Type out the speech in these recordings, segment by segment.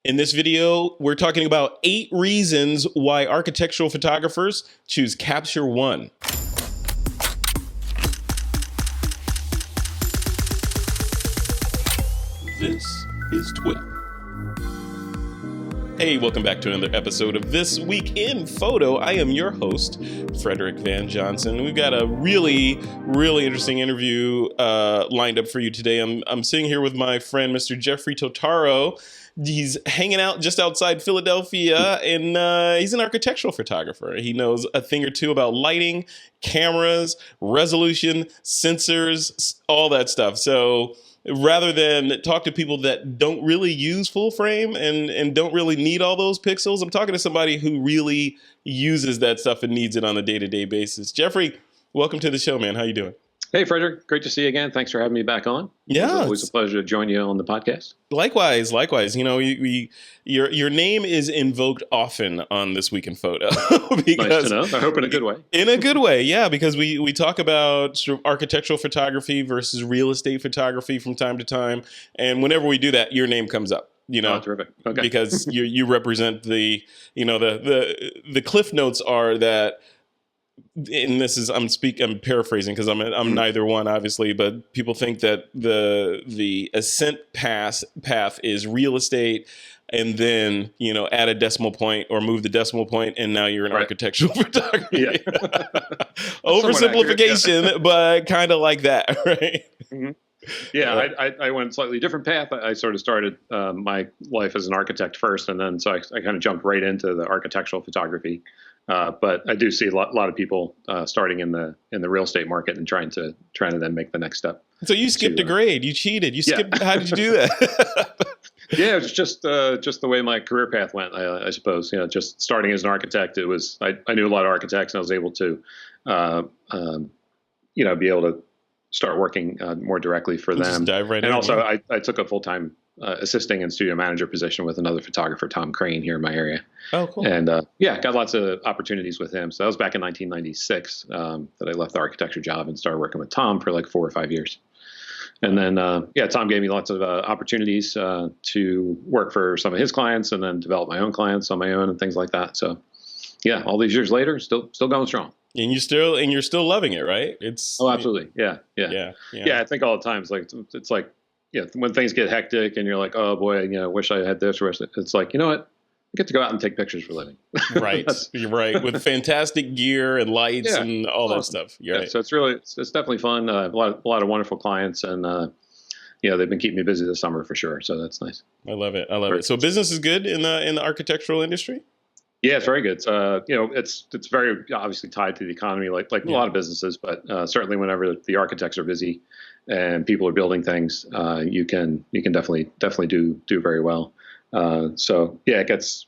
In this video, we're talking about 8 reasons why architectural photographers choose Capture One. This is TWiP. Hey, welcome back to another episode of This Week in Photo. I am your host, Frederick Van Johnson. We've got a really interesting interview lined up for you today. I'm sitting here with my friend, Mr. Jeffrey Totaro. He's hanging out just outside Philadelphia, and he's an architectural photographer. He knows a thing or two about lighting, cameras, resolution, sensors, all that stuff. So rather than talk to people that don't really use full frame and don't really need all those pixels, I'm talking to somebody who really uses that stuff and needs it on a day-to-day basis. Jeffrey, welcome to the show, man. How you doing? Hey, Frederick. Great to see you again. Thanks for having me back on. Yeah. It's always a pleasure to join you on the podcast. Likewise. You know, your name is invoked often on This Week in Photo. Nice to know. I hope in a good way. In a good way, yeah, because we talk about sort of architectural photography versus real estate photography from time to time. And whenever we do that, your name comes up. You know, terrific. Okay. Because you represent the cliff notes are that. And this is I'm paraphrasing because I'm neither one, obviously, but people think that the ascent path is real estate, and then add a decimal point or move the decimal point, and now you're an architectural photography. Yeah. Oversimplification, yeah. But kind of like that, right? Mm-hmm. Yeah, I went a slightly different path. I sort of started my life as an architect first, and then so I kind of jumped right into the architectural photography. But I do see a lot of people starting in the real estate market and trying to then make the next step. So you skipped a grade. You cheated. You skipped. How did you do that? Yeah, it was just the way my career path went. I suppose just starting as an architect, it was I knew a lot of architects, and I was able to be able to start working more directly for them. Just dive right in. And also, I took a full-time assisting and studio manager position with another photographer, Tom Crane, here in my area. Oh, cool. And got lots of opportunities with him. So that was back in 1996 that I left the architecture job and started working with Tom for like 4 or 5 years. And then, Tom gave me lots of opportunities to work for some of his clients and then develop my own clients on my own and things like that. So, yeah, all these years later, still going strong. And you're still loving it, right? Absolutely. Yeah. I think all the time it's like, when things get hectic and you're like, oh boy, wish I had this. It's like, you know what? I get to go out and take pictures for a living. Right. You're right. With fantastic gear and lights and all that stuff. You're right. So it's definitely fun. A lot of wonderful clients, and they've been keeping me busy this summer for sure. So that's nice. I love it. So business is good in the architectural industry? Yeah, it's very good. It's very obviously tied to the economy, like a lot of businesses, but certainly whenever the architects are busy and people are building things, you can definitely do very well. It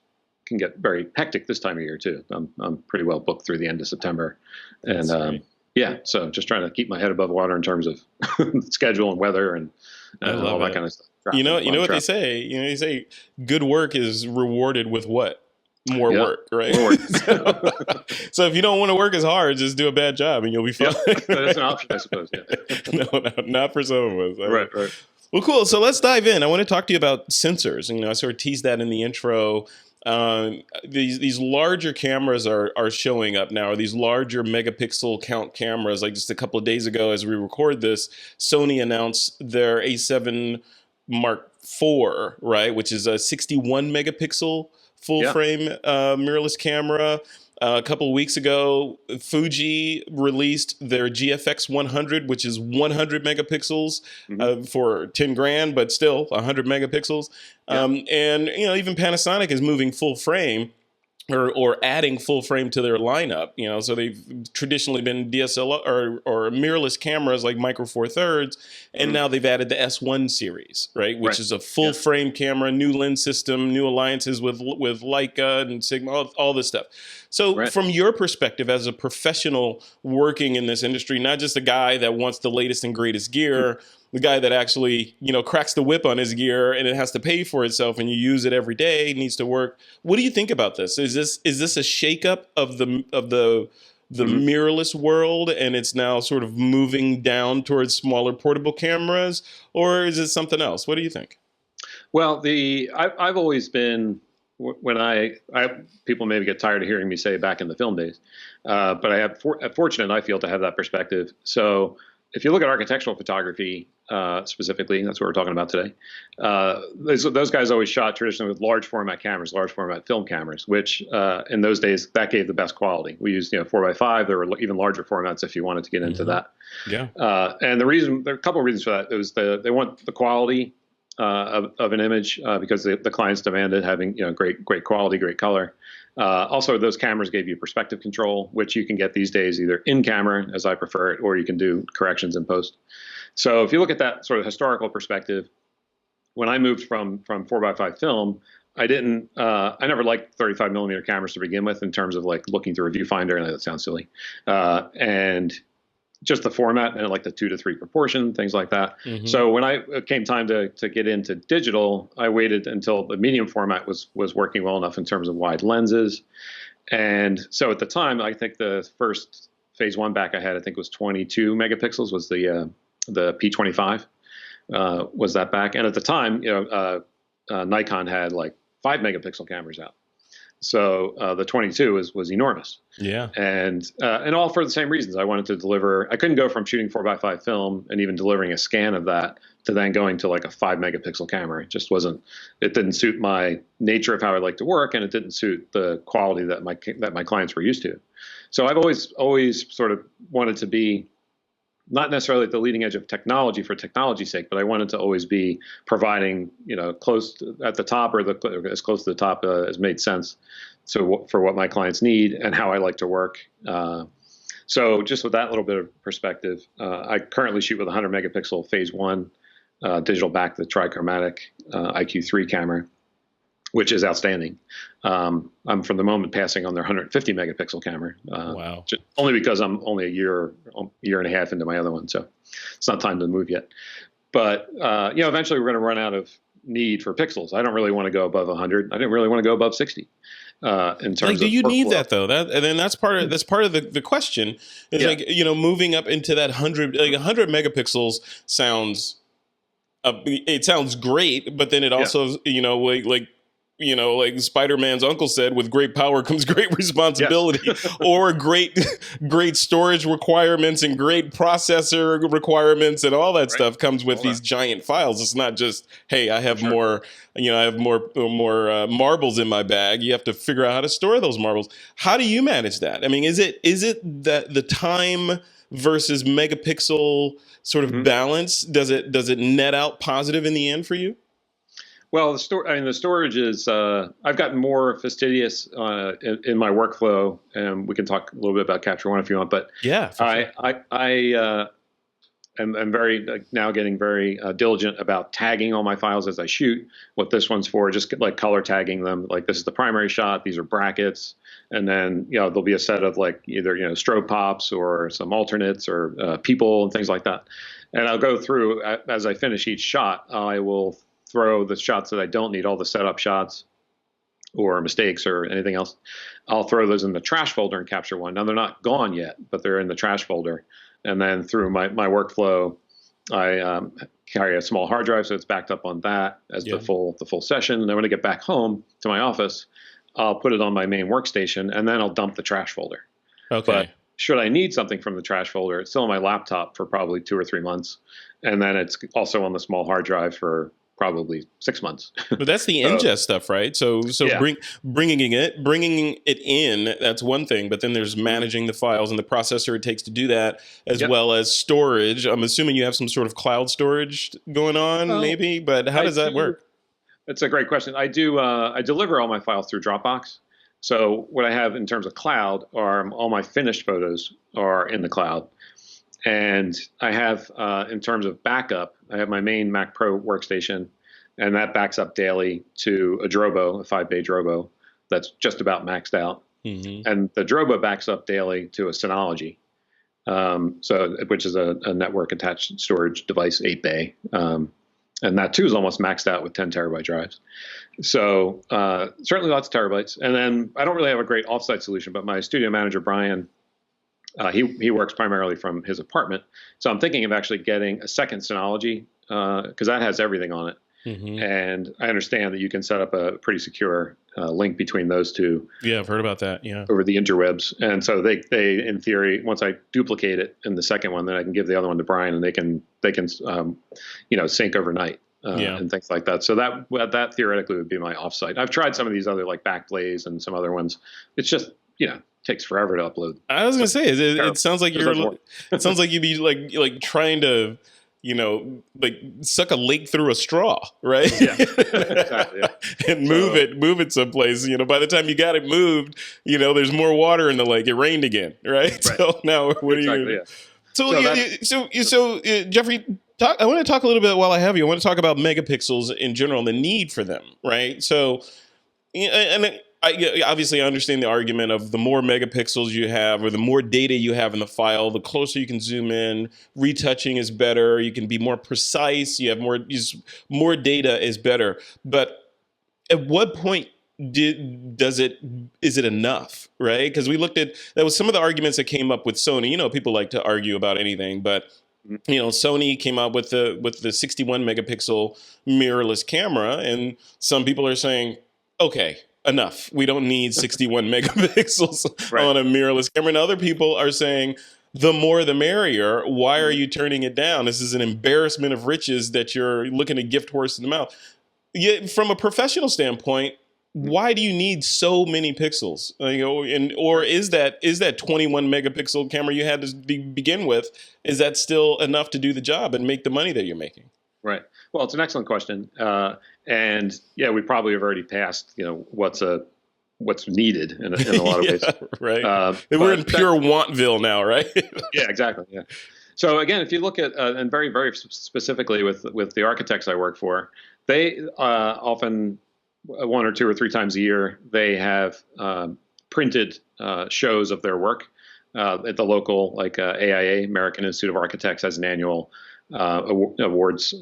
can get very hectic this time of year too. I'm pretty well booked through the end of September, and so just trying to keep my head above water in terms of schedule and weather and all that kind of stuff. You know what they say. They say good work is rewarded with what? More work, right? More work. So if you don't want to work as hard, just do a bad job and you'll be fine. Yeah, that's an option, I suppose. Yeah. No, not for some of us. Right. Well, cool. So let's dive in. I want to talk to you about sensors. I sort of teased that in the intro. These larger cameras are showing up now. These larger megapixel count cameras. Like just a couple of days ago, as we record this, Sony announced their A7 Mark IV, right, which is a 61 megapixel full frame mirrorless camera. A couple of weeks ago, Fuji released their GFX 100, which is 100 megapixels for 10 grand, but still 100 megapixels. And even Panasonic is moving full frame or adding full frame to their lineup. So they've traditionally been DSLR or mirrorless cameras like Micro Four Thirds, and now they've added the S1 series, right? Which is a full frame camera, new lens system, new alliances with Leica and Sigma, all this stuff. So from your perspective as a professional working in this industry, not just a guy that wants the latest and greatest gear, the guy that actually, cracks the whip on his gear and it has to pay for itself and you use it every day, needs to work. What do you think about this? Is this a shakeup of the mirrorless world and it's now sort of moving down towards smaller portable cameras, or is it something else? What do you think? Well, I've always been when people maybe get tired of hearing me say back in the film days, but I have fortunate I feel to have that perspective. So if you look at architectural photography specifically, that's what we're talking about today. Those guys always shot traditionally with large format cameras, large format film cameras, which in those days that gave the best quality. We used 4x5. There were even larger formats if you wanted to get into that. Yeah. And there are a couple of reasons for that. It was they want the quality of an image because the clients demanded having great quality, great color. Also, those cameras gave you perspective control, which you can get these days either in camera, as I prefer it, or you can do corrections in post. So if you look at that sort of historical perspective, when I moved from 4x5 film, I never liked 35 millimeter cameras to begin with in terms of like looking through a viewfinder. And that sounds silly. And just the format and like the 2:3 proportion, things like that. Mm-hmm. So when it came time to get into digital, I waited until the medium format was working well enough in terms of wide lenses. And so at the time, I think the first phase one back I had, I think was 22 megapixels was the P25 was that back. And at the time, Nikon had like 5 megapixel cameras out. So the 22 was enormous. Yeah. And all for the same reasons. I wanted to deliver. I couldn't go from shooting 4x5 film and even delivering a scan of that to then going to like a 5 megapixel camera. It just wasn't. It didn't suit my nature of how I like to work, and it didn't suit the quality that my clients were used to. So I've always sort of wanted to be not necessarily at the leading edge of technology for technology's sake, but I wanted to always be providing, close at the top or as close to the top as made sense. So for what my clients need and how I like to work. So just with that little bit of perspective, I currently shoot with 100 megapixel phase one digital back, the trichromatic IQ3 camera, which is outstanding. I'm from the moment passing on their 150 megapixel camera. Wow. Only because I'm only a year and a half into my other one. So it's not time to move yet. But, eventually we're going to run out of need for pixels. I don't really want to go above 100. I didn't really want to go above 60. In terms of do you need workflow. that though? And then that's part of the question is moving up into that 100 megapixels sounds, it sounds great, but then it also, like Spider-Man's uncle said, with great power comes great responsibility. Yes. Or great storage requirements and great processor requirements and all that stuff comes with these giant files. It's not just, hey, I have more marbles in my bag. You have to figure out how to store those marbles. How do you manage that? I mean, is it that the time versus megapixel sort of balance? Does it net out positive in the end for you? Well, the storage is. I've gotten more fastidious in my workflow, and we can talk a little bit about Capture One if you want. But yeah, I am very now getting very diligent about tagging all my files as I shoot. What this one's for, just like color tagging them. Like this is the primary shot. These are brackets, and then there'll be a set of like either strobe pops or some alternates or people and things like that. And I'll go through as I finish each shot. I will throw the shots that I don't need, all the setup shots or mistakes or anything else. I'll throw those in the trash folder and Capture One. Now they're not gone yet, but they're in the trash folder. And then through my workflow, I carry a small hard drive, so it's backed up on that as the full session. And then when I get back home to my office, I'll put it on my main workstation, and then I'll dump the trash folder. Okay. But should I need something from the trash folder, it's still on my laptop for probably 2 or 3 months, and then it's also on the small hard drive for probably 6 months. But that's the ingest stuff, right? So bringing it in, that's one thing, but then there's managing the files and the processor it takes to do that, as well as storage. I'm assuming you have some sort of cloud storage going on, maybe, but how does that work? That's a great question. I do. I deliver all my files through Dropbox. So what I have in terms of cloud are all my finished photos are in the cloud. And I have, in terms of backup, I have my main Mac Pro workstation, and that backs up daily to a Drobo, a 5-bay Drobo that's just about maxed out. Mm-hmm. And the Drobo backs up daily to a Synology, which is a network attached storage device, 8-bay. And that too is almost maxed out with 10 terabyte drives. So certainly lots of terabytes. And then I don't really have a great offsite solution, but my studio manager, Brian, he works primarily from his apartment. So I'm thinking of actually getting a second Synology because that has everything on it. And I understand that you can set up a pretty secure link between those two. Yeah, I've heard about that. Yeah, over the interwebs. And so they in theory, once I duplicate it in the second one, then I can give the other one to Brian, and they can sync overnight. And things like that. So that theoretically would be my offsite. I've tried some of these other like Backblaze and some other ones. It's just, takes forever to upload. I was gonna say, it sounds like it sounds like you'd be like trying to, like suck a lake through a straw, right? Yeah, exactly. Yeah. And move it someplace. By the time you got it moved, there's more water in the lake. It rained again, right? So now what exactly, are you? Yeah. So Jeffrey, I want to talk a little bit while I have you. I want to talk about megapixels in general and the need for them, right? So, and I obviously understand the argument of the more megapixels you have or the more data you have in the file, the closer you can zoom in. Retouching is better. You can be more precise. You have more data is better. But at what point is it enough, right? Because we looked at that was some of the arguments that came up with Sony. People like to argue about anything, but Sony came out with the 61 megapixel mirrorless camera, and some people are saying, okay, enough. We don't need 61 megapixels on a mirrorless camera. And other people are saying, the more the merrier. Why are you turning it down? This is an embarrassment of riches that you're looking to gift horse in the mouth. Yet, from a professional standpoint, why do you need so many pixels? Or is that 21 megapixel camera you had to begin with, is that still enough to do the job and make the money that you're making? Right. Well, it's an excellent question. And yeah, we probably have already passed, what's needed in a lot of ways. Right. We're in pure wantville now, right? Yeah, exactly. Yeah. So again, if you look at, and very, very specifically with the architects I work for, they often 1 or 2 or 3 times a year, they have printed shows of their work at the local, like AIA, American Institute of Architects, has an annual awards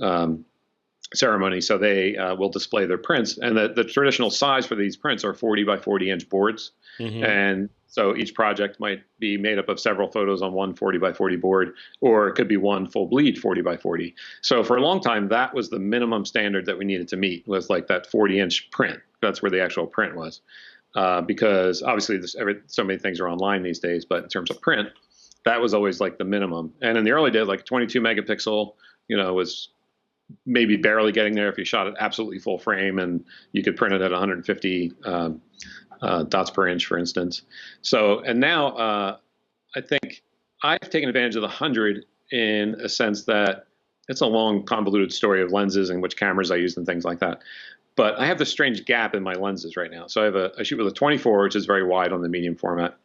ceremony. So they will display their prints, and the traditional size for these prints are 40 by 40 inch boards. And so each project might be made up of several photos on one 40 by 40 board, or it could be one full bleed 40 by 40. So for a long time, that was the minimum standard that we needed to meet, was like that 40 inch print. That's where the actual print was. Because obviously so many things are online these days, but in terms of print, that was always like the minimum. And in the early days, like 22 megapixel, was maybe barely getting there if you shot it absolutely full frame, and you could print it at 150 dots per inch, for instance. So, and now I think I've taken advantage of the 100 in a sense that it's a long, convoluted story of lenses and which cameras I use and things like that. But I have this strange gap in my lenses right now. So I shoot with a 24, which is very wide on the medium format,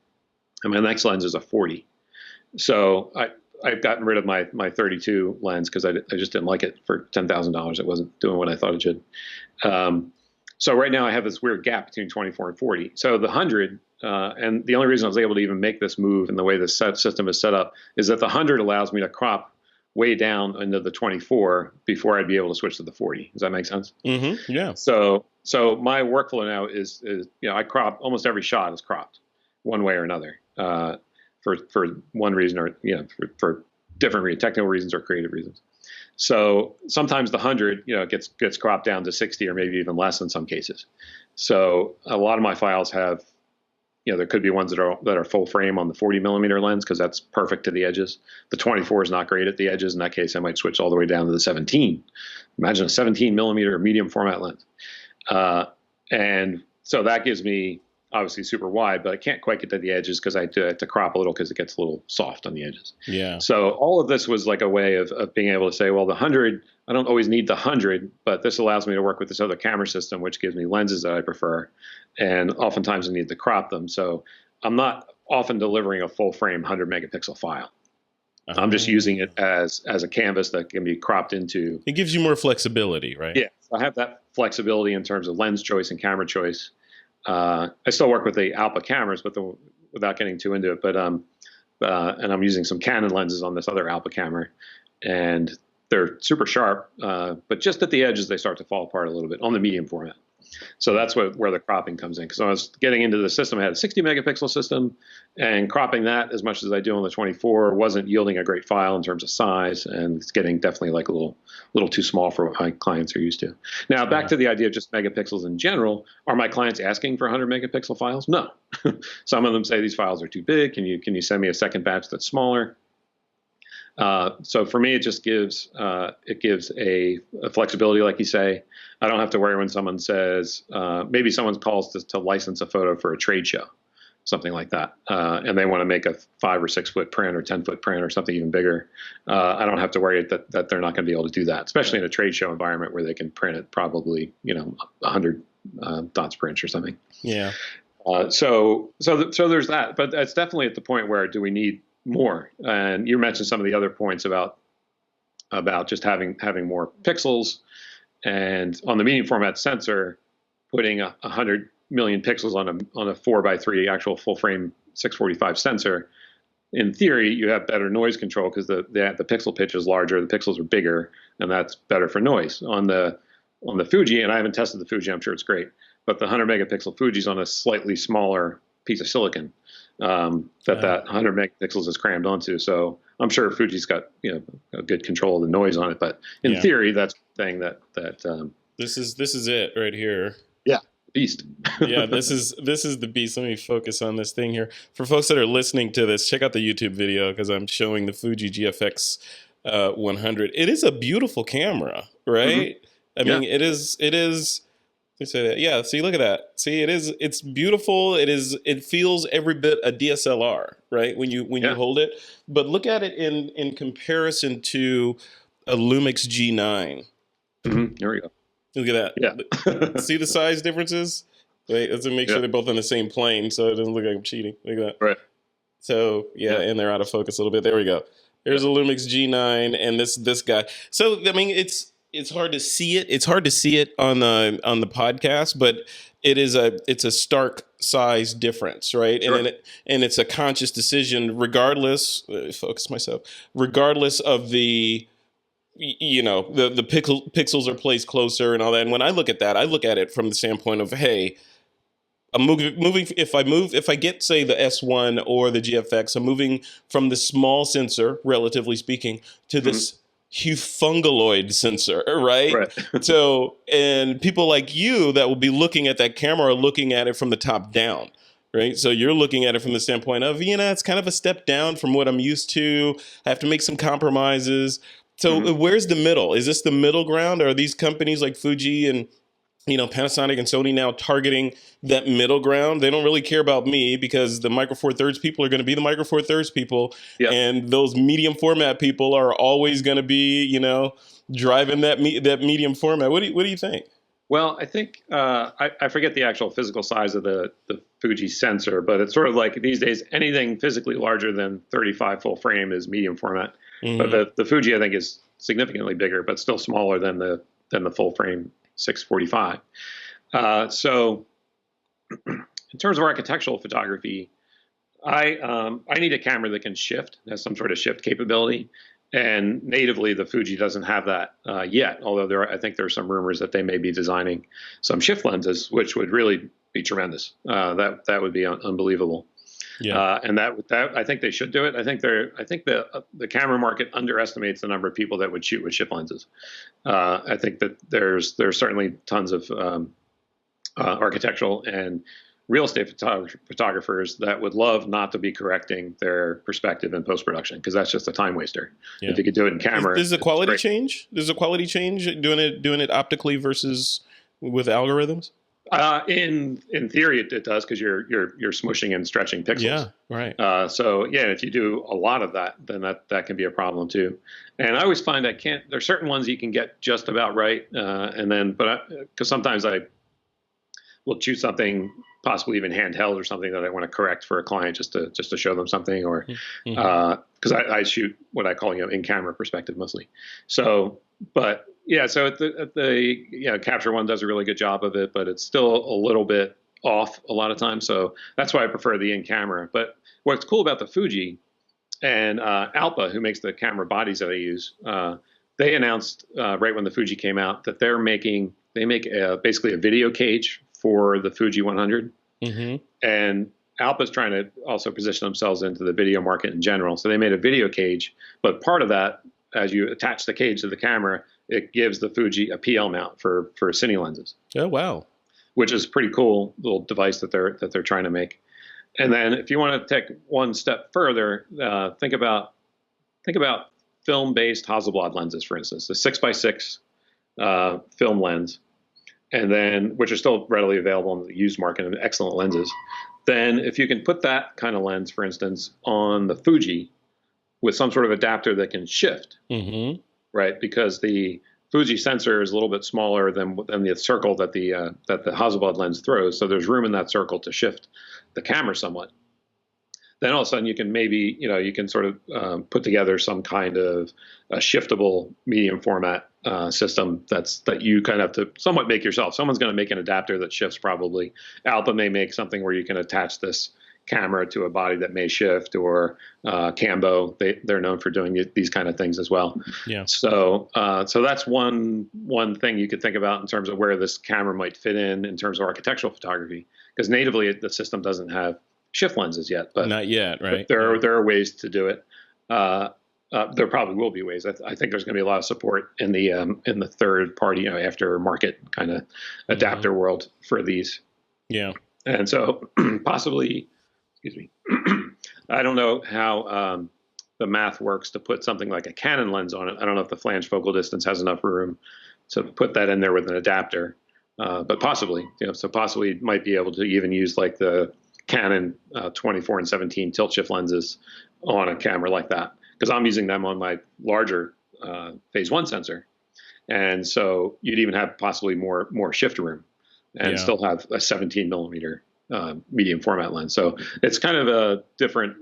and my next lens is a 40. So I've gotten rid of my 32 lens because I just didn't like it for $10,000. It wasn't doing what I thought it should. So right now I have this weird gap between 24 and 40. So the 100, and the only reason I was able to even make this move and the way the system is set up is that the 100 allows me to crop way down into the 24 before I'd be able to switch to the 40. Does that make sense? Mm-hmm. Yeah. So my workflow now is I crop almost every shot is cropped one way or another for one reason or for different technical reasons or creative reasons. So sometimes the 100 gets cropped down to 60 or maybe even less in some cases. So a lot of my files have there could be ones that are full frame on the 40 millimeter lens because that's perfect to the edges. The 24 is not great at the edges. In that case, I might switch all the way down to the 17. Imagine a 17 millimeter medium format lens. And so that gives me obviously super wide, but I can't quite get to the edges because I have to crop a little because it gets a little soft on the edges. Yeah. So all of this was like a way of being able to say, well, the 100, I don't always need the 100, but this allows me to work with this other camera system, which gives me lenses that I prefer. And oftentimes I need to crop them. So I'm not often delivering a full frame 100 megapixel file. I'm just using it as a canvas that can be cropped into. It gives you more flexibility, right? Yeah. So I have that flexibility in terms of lens choice and camera choice. I still work with the Alpha cameras, but without getting too into it. But and I'm using some Canon lenses on this other Alpha camera, and they're super sharp. But just at the edges, they start to fall apart a little bit on the medium format. So that's where the cropping comes in. Because when I was getting into the system, I had a 60 megapixel system, and cropping that as much as I do on the 24 wasn't yielding a great file in terms of size, and it's getting definitely like a little too small for what my clients are used to. Now, back to the idea of just megapixels in general. Are my clients asking for 100 megapixel files? No. Some of them say these files are too big. Can you send me a second batch that's smaller? So for me, it just gives a flexibility, like you say. I don't have to worry when someone says, maybe someone calls to license a photo for a trade show, something like that, and they want to make a 5 or 6 foot print or 10-foot print or something even bigger. I don't have to worry that they're not going to be able to do that, especially in a trade show environment where they can print it probably 100 dots per inch or something. Yeah. So there's that, but it's definitely at the point where do we need more? And you mentioned some of the other points about just having more pixels, and on the medium format sensor, putting 100 million pixels on a 4x3 actual full frame 645 sensor. In theory, you have better noise control because the pixel pitch is larger, the pixels are bigger, and that's better for noise. On the Fuji, and I haven't tested the Fuji, I'm sure it's great, but the 100 megapixel Fuji's on a slightly smaller piece of silicon that 100 megapixels is crammed onto. So I'm sure Fuji's got a good control of the noise on it, but in theory, that's the thing that this is it right here. Yeah, beast. Yeah, this is the beast. Let me focus on this thing here. For folks that are listening to this, check out the YouTube video because I'm showing the Fuji GFX 100. It is a beautiful camera, right? Mm-hmm. I mean, it is. Let me say that. Yeah. See, look at that. See, it's beautiful. It feels every bit a DSLR, right? When you hold it, but look at it in comparison to a Lumix G9. Mm-hmm. There we go. Look at that. Yeah. See the size differences? Wait, let's make sure they're both on the same plane so it doesn't look like I'm cheating. Look at that. Right. So and they're out of focus a little bit. There we go. There's a Lumix G9 and this guy. So I mean, it's hard to see it. It's hard to see it on the podcast, but it's a stark size difference, right? Sure. And it's a conscious decision, regardless. Focus myself. Regardless of the pixels are placed closer and all that. And when I look at that, I look at it from the standpoint of, hey, I'm moving. If I get, say, the S1 or the GFX, I'm moving from the small sensor, relatively speaking, to this humongoloid sensor, right? So, and people like you that will be looking at that camera are looking at it from the top down, right? So you're looking at it from the standpoint of, it's kind of a step down from what I'm used to. I have to make some compromises. So where's the middle? Is this the middle ground? Or are these companies like Fuji and Panasonic and Sony now targeting that middle ground? They don't really care about me because the Micro Four Thirds people are going to be the Micro Four Thirds people, and those medium format people are always going to be, driving that medium format. What do you think? Well, I think I forget the actual physical size of the Fuji sensor, but it's sort of like these days anything physically larger than 35 full frame is medium format. Mm-hmm. But the Fuji, I think, is significantly bigger, but still smaller than the full frame 645. So in terms of architectural photography, I need a camera that can shift, has some sort of shift capability. And natively, the Fuji doesn't have that yet, although I think there are some rumors that they may be designing some shift lenses, which would really be tremendous. That would be unbelievable. Yeah. And that I think they should do it. I think the camera market underestimates the number of people that would shoot with shift lenses. I think that there's certainly tons of architectural and real estate photographers that would love not to be correcting their perspective in post-production because that's just a time waster. Yeah. If you could do it in camera, there's a quality change. There's a quality change doing it optically versus with algorithms. In theory, it does because you're smushing and stretching pixels. Yeah, right. So if you do a lot of that, then that can be a problem too. And I always find there's certain ones you can get just about right, because sometimes I will choose something possibly even handheld or something that I want to correct for a client just to show them something, or because I shoot what I call in camera perspective mostly. So, but. Yeah, so at the Capture One does a really good job of it, but it's still a little bit off a lot of times. So that's why I prefer the in-camera. But what's cool about the Fuji and Alpa, who makes the camera bodies that I use, they announced right when the Fuji came out that they're making they make basically a video cage for the Fuji 100, and Alpa's trying to also position themselves into the video market in general. So they made a video cage, but part of that, as you attach the cage to the camera, it gives the Fuji a PL mount for cine lenses. Oh wow! Which is a pretty cool little device that they're trying to make. And then if you want to take one step further, think about film-based Hasselblad lenses, for instance, the 6x6 film lens, and then which are still readily available in the used market and excellent lenses. Then if you can put that kind of lens, for instance, on the Fuji with some sort of adapter that can shift, right? Because the Fuji sensor is a little bit smaller than the circle that the Hasselblad lens throws, so there's room in that circle to shift the camera somewhat. Then all of a sudden you can maybe, you can sort of put together some kind of a shiftable medium format system that you kind of have to somewhat make yourself. Someone's going to make an adapter that shifts probably. Alpa may make something where you can attach this camera to a body that may shift, or Cambo. They're known for doing these kind of things as well. Yeah. So that's one thing you could think about in terms of where this camera might fit in terms of architectural photography, because natively the system doesn't have shift lenses yet. But not yet, right? There are ways to do it. There probably will be ways. I think there's going to be a lot of support in the third party, aftermarket kind of adapter world for these. Yeah. And so possibly, excuse me, I don't know how the math works to put something like a Canon lens on it. I don't know if the flange focal distance has enough room to put that in there with an adapter, but possibly, possibly might be able to even use like the Canon 24 and 17 tilt shift lenses on a camera like that, because I'm using them on my larger phase 1 sensor, and so you'd even have possibly more shift room, and still have a 17 millimeter medium format lens. So it's kind of a different.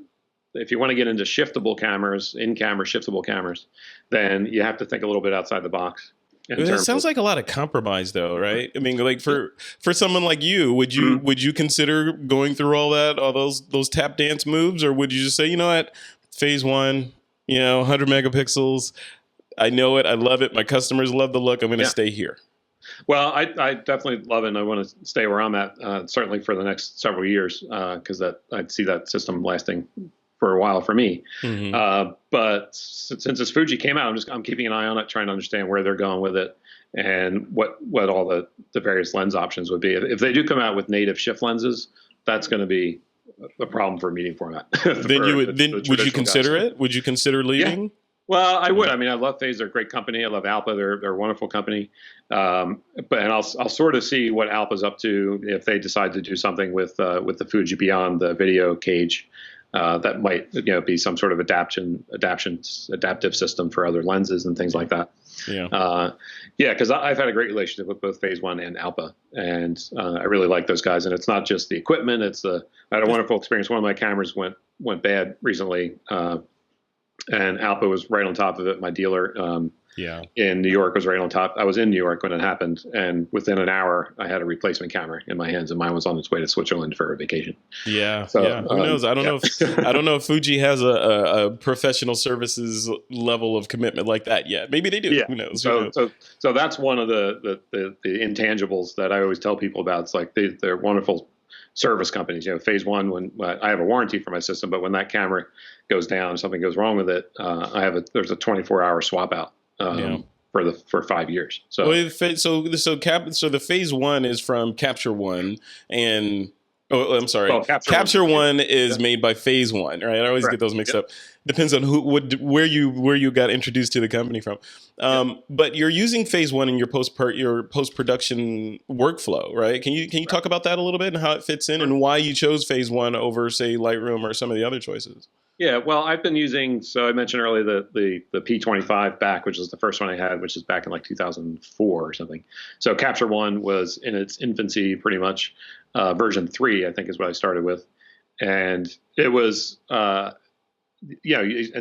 If you want to get into shiftable cameras, in-camera shiftable cameras, then you have to think a little bit outside the box. It sounds like a lot of compromise, though, right? I mean, like for someone like you, would you consider going through all those tap dance moves, or would you just say, you know what, phase 1, 100 megapixels, I know it, I love it, my customers love the look, I'm going to stay here? Well, I definitely love it, and I want to stay where I'm at, certainly for the next several years, because I'd see that system lasting for a while for me. But since this Fuji came out, I'm keeping an eye on it, trying to understand where they're going with it and what all the various lens options would be. If they do come out with native shift lenses, that's going to be a problem for medium format. Then would you consider it? Would you consider leaving? Yeah. Well, I would. I mean, I love Phase. They're a great company. I love Alpa. They're a wonderful company. And I'll sort of see what Alpa's up to if they decide to do something with the Fuji beyond the video cage. That might be some sort of adaptive system for other lenses and things like that. Because I've had a great relationship with both Phase 1 and Alpa, and I really like those guys. And it's not just the equipment; I had a wonderful experience. One of my cameras went bad recently, and Alpa was right on top of it. My dealer in New York was right on top. I was in New York when it happened, and within an hour, I had a replacement camera in my hands, and mine was on its way to Switzerland for a vacation. Who knows? I don't know if Fuji has a professional services level of commitment like that yet. Maybe they do. Yeah. Who knows? So that's one of the intangibles that I always tell people about. It's like they're wonderful service companies. Phase 1, when I have a warranty for my system, but when that camera goes down or something goes wrong with it, there's a 24-hour swap out. For 5 years. So the Phase 1 is from Capture One, and I'm sorry, Capture One is made by Phase 1, right? I always get those mixed up. Depends on where you got introduced to the company from. But you're using Phase 1 in your post-production workflow, right? Can you talk about that a little bit and how it fits in and why you chose Phase 1 over, say, Lightroom or some of the other choices? Yeah, well, I've been using, so I mentioned earlier the P25 back, which is the first one I had, which is back in like 2004 or something. So Capture One was in its infancy, pretty much. Version 3, I think, is what I started with. And it was, and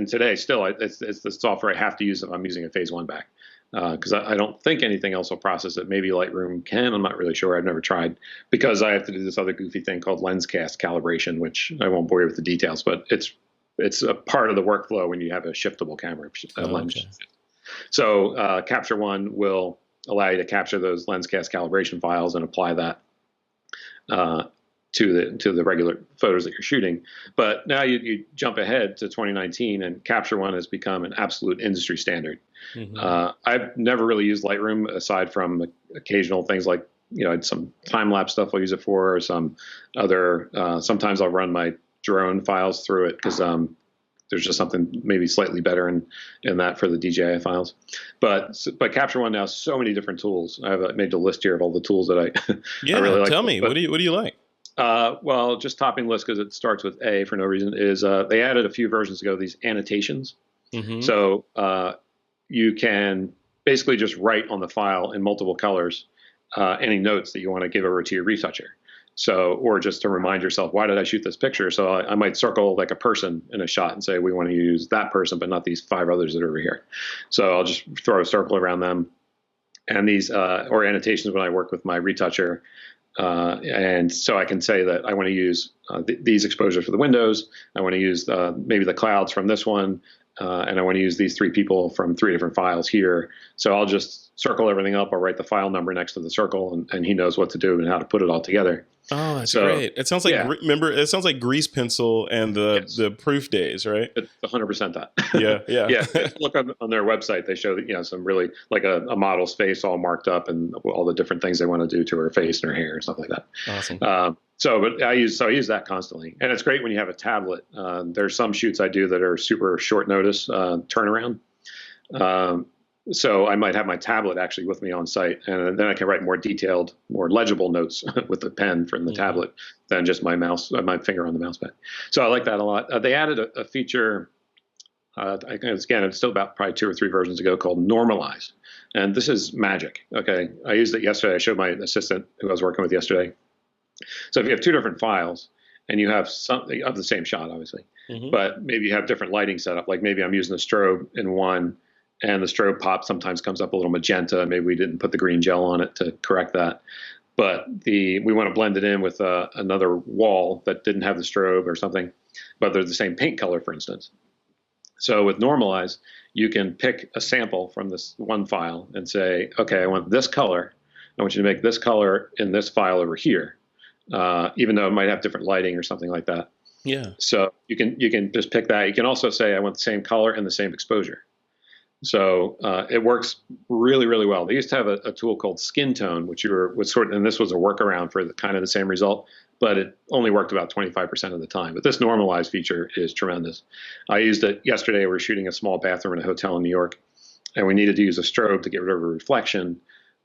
today still, it's the software I have to use if I'm using a Phase 1 back. Because I don't think anything else will process it. Maybe Lightroom can. I'm not really sure. I've never tried, because I have to do this other goofy thing called lens cast calibration, which I won't bore you with the details, but it's a part of the workflow when you have a shiftable camera lens. So Capture One will allow you to capture those lens cast calibration files and apply that to the regular photos that you're shooting. But now you jump ahead to 2019, and Capture One has become an absolute industry standard. I've never really used Lightroom aside from occasional things like, some time lapse stuff I'll use it for, or some other. Sometimes I'll run my drone files through it because there's just something maybe slightly better in that for the DJI files. But Capture One now has so many different tools. I made a list here of all the tools that I really like. Tell me, what do you like? Well, just topping list because it starts with A for no reason is they added a few versions ago these annotations. So you can basically just write on the file in multiple colors any notes that you want to give over to your retoucher. So, or just to remind yourself, why did I shoot this picture? So I might circle like a person in a shot and say, we want to use that person, but not these 5 others that are over here. So I'll just throw a circle around them. And these, or annotations when I work with my retoucher. And so I can say that I want to use these exposures for the windows. I want to use maybe the clouds from this one. And I want to use these 3 people from 3 different files here. So I'll just circle everything up. I'll write the file number next to the circle, and he knows what to do and how to put it all together. Oh, that's great. It sounds like, remember, it sounds like Grease Pencil and the proof days, right? It's 100% that. Yeah. Yeah. Look on their website. They show, some really like a model's face all marked up and all the different things they want to do to her face and her hair and stuff like that. Awesome. But I use that constantly, and it's great when you have a tablet. There's some shoots I do that are super short notice turnaround. So I might have my tablet actually with me on site, and then I can write more detailed, more legible notes with the pen from the tablet than just my finger on the mouse pad. So I like that a lot. They added a feature. It's still about probably 2 or 3 versions ago, called Normalize, and this is magic. Okay, I used it yesterday. I showed my assistant who I was working with yesterday. So if you have 2 different files and you have something of the same shot, obviously, but maybe you have different lighting setup. Like maybe I'm using a strobe in one, and the strobe pop sometimes comes up a little magenta. Maybe we didn't put the green gel on it to correct that. But we want to blend it in with another wall that didn't have the strobe or something, but they're the same paint color, for instance. So with Normalize, you can pick a sample from this one file and say, okay, I want this color. I want you to make this color in this file over here, even though it might have different lighting or something like that. Yeah. So you can just pick that. You can also say, I want the same color and the same exposure. So it works really, really well. They used to have a tool called Skin Tone, which and this was a workaround for the same result, but it only worked about 25% of the time. But this Normalize feature is tremendous. I used it yesterday. We were shooting a small bathroom in a hotel in New York, and we needed to use a strobe to get rid of a reflection,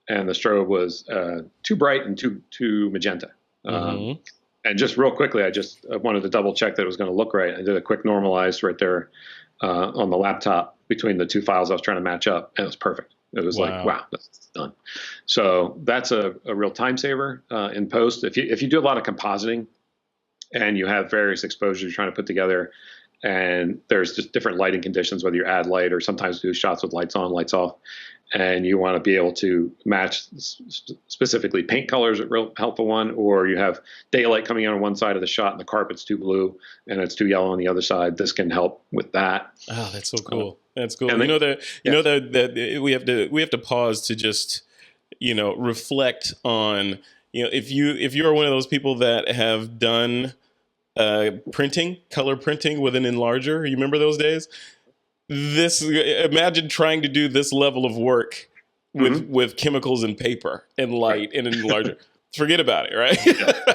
and the strobe was too bright and too magenta. And just real quickly, I wanted to double check that it was going to look right. I did a quick Normalize right there on the laptop between the 2 files I was trying to match up, and it was perfect. It was like, wow, that's done. So that's a real time saver in post. If you do a lot of compositing and you have various exposures you're trying to put together, and there's just different lighting conditions, whether you add light or sometimes do shots with lights on, lights off, and you want to be able to match specifically paint colors, a real helpful one, or you have daylight coming in on one side of the shot and the carpet's too blue and it's too yellow on the other side. This can help with that. Oh, that's so cool. That's cool. And that we have to pause to just, reflect on, if you're one of those people that have done color printing with an enlarger, you remember those days? Imagine trying to do this level of work with chemicals and paper and light and an enlarger. Forget about it, right?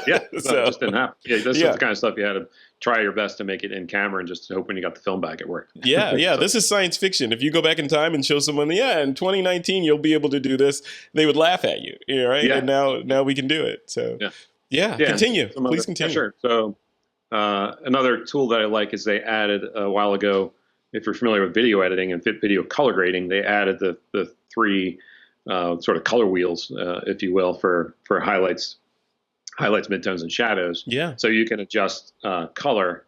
Yeah. So, it just didn't happen. Yeah, this is the kind of stuff you had to try your best to make it in camera and just hope when you got the film back it worked. Yeah. So, this is science fiction. If you go back in time and show someone, in 2019 you'll be able to do this, they would laugh at you, right? Yeah. And now we can do it. So continue. Please continue. Sure. So another tool that I like is they added a while ago. If you're familiar with video editing and video color grading, they added the 3 sort of color wheels, if you will, for highlights, midtones, and shadows. Yeah. So you can adjust color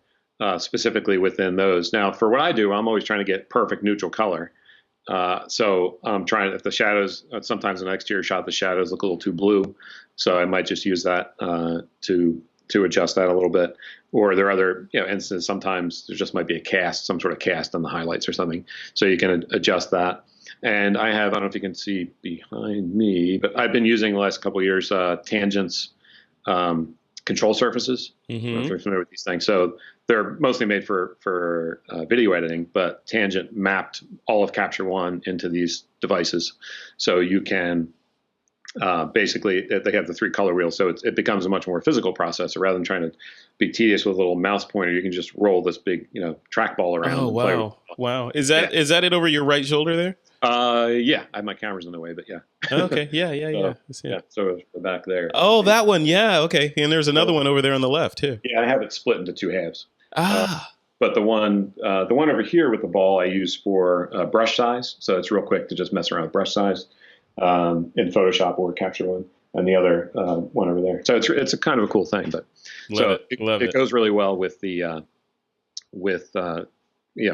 specifically within those. Now, for what I do, I'm always trying to get perfect neutral color. So I'm trying, if the shadows, sometimes in an exterior shot, the shadows look a little too blue. So I might just use that to adjust that a little bit. Or there are other instances, sometimes there just might be some sort of cast on the highlights or something. So you can adjust that. And I don't know if you can see behind me, but I've been using the last couple of years Tangent's control surfaces. I don't know if you're familiar with these things. So they're mostly made for video editing, but Tangent mapped all of Capture One into these devices, so you can basically they have the 3 color wheels, so it becomes a much more physical process. So rather than trying to be tedious with a little mouse pointer, you can just roll this big trackball around. Oh wow, wow! Is that it over your right shoulder there? Yeah, I have my cameras in the way, but yeah. Okay, yeah. Yeah, so the back there. Oh, that one, yeah, okay. And there's another one over there on the left too. Yeah, I have it split into 2 halves. But the one over here with the ball I use for brush size, so it's real quick to just mess around with brush size in Photoshop or Capture One, and the other one over there. So it's a kind of a cool thing, but it goes really well with the